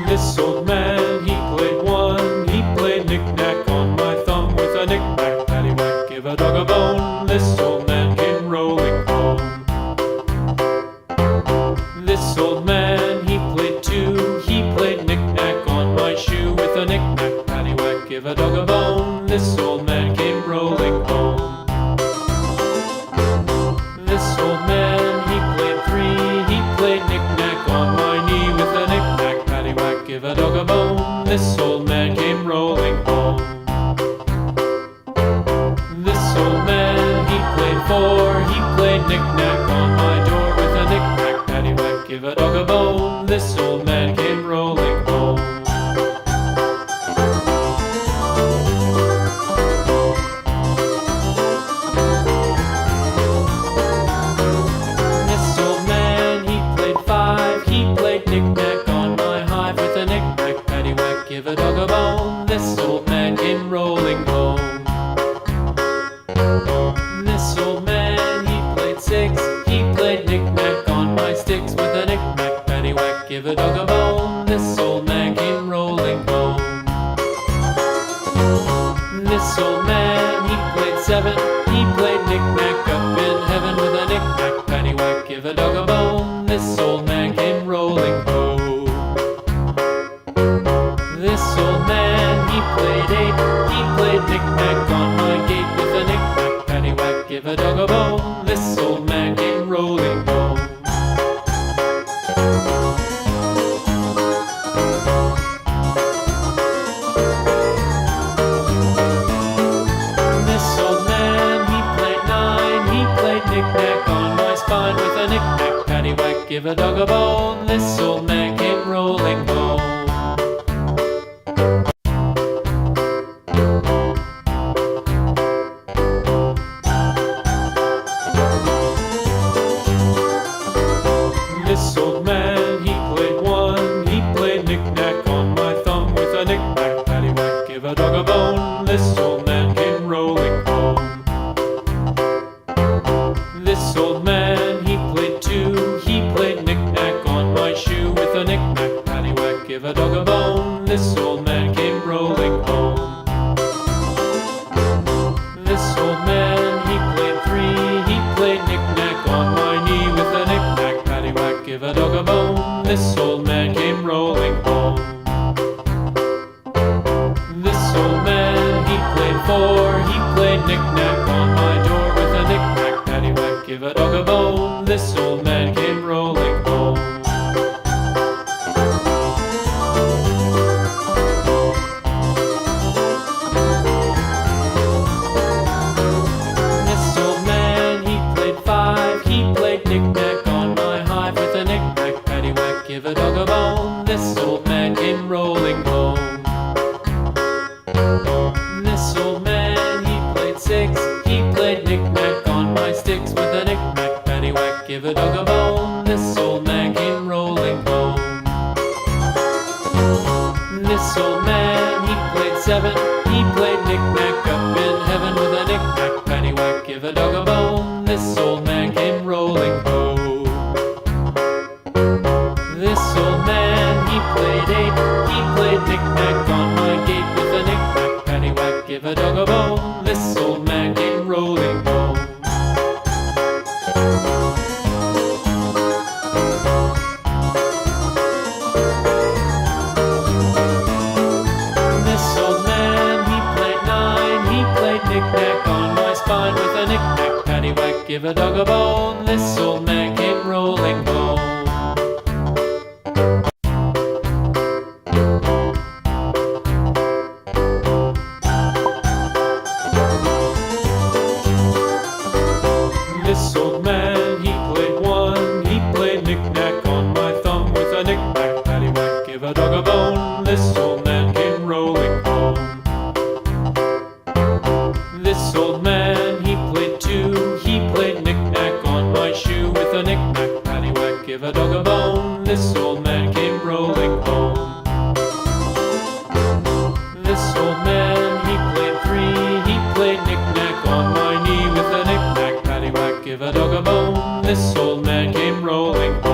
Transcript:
This old man, he played one. He played knick-knack on my thumb with a knick-knack, paddywhack, give a dog a bone. This old man came rolling home. This old man, he played two. He played knick-knack on my shoe with a knick-knack, paddywhack, give a dog a bone. This old man came rolling home. This old man, he played three. He played knick-knack on my knee with a knick-knack, paddywhack, give a dog a bone. This old man came rolling home. This old man, he played four. He played knick-knack on my door with a knick-knack, paddywhack, give a dog a bone. This old man came rolling home. This old man, he played five. He played knick-knack on my hive with a knick-knack, paddywhack, give a dog a bone. This old man came rolling home. This old man, he played six. He played knick-knack on my sticks with a knick-knack, paddywhack, give a dog a bone. This old man came rolling home. This old man, he played seven. He played knick-knack up in heaven with a knick-knack, paddywhack, give a dog a bone. This old man came rolling home. This old man, he played eight. He played knick-knack on my gate with a knick-knack, paddywhack, give a dog a bone. This old man came rolling home. This old man, he played nine. He played knick-knack on my spine with a knick-knack, paddywhack, give a dog a bone. This old man came rolling home. This old man, he played one. He played knick-knack on my thumb with a knick-knack, paddywhack, give a dog a bone. This old man came rolling home. This old man, he played two. He played knick-knack on my shoe with a knick-knack, paddywhack, give a dog a bone. This old man came rolling home. This old man, he played three. He played knick-knack on my knee with a knick-knack, paddywhack, give a dog a bone. This old man came rolling home. This old man, he played four. He played knick-knack on my door with a knick-knack, paddywhack, give a dog a bone. This old man came rolling home. This old man, he played five. He played knick-knack on my hive with a knick-knack, paddywhack, give a dog a bone. This old man came rolling home. This old man, he played six. He played knick-knack on my sticks with a knick-knack, paddywhack, give a dog a bone. This old man came rolling home. This old man, he played seven. He played knick-knack up in heaven with a knick-knack, paddywhack, give a dog a bone. This old man came rolling home. This old man, he played eight. He played knick-knack on my gate with a knick-knack, paddywhack, give a dog a bone. This old man came rolling home. This old man, he played nine. He played knick-knack on my spine with a knick-knack, paddywhack, give a dog a bone. This old man came rolling home. This old man, he played one. He played knick-knack on my thumb with a knick-knack, paddywhack, give a dog a bone. This old man came rolling home. This old man, he played two. He played knick-knack on my shoe with a knick-knack, paddywhack, give a dog a bone. This old man came rolling home. This old man, he played three. He played knick-knack on my knee with give a dog a bone. This old man came rolling.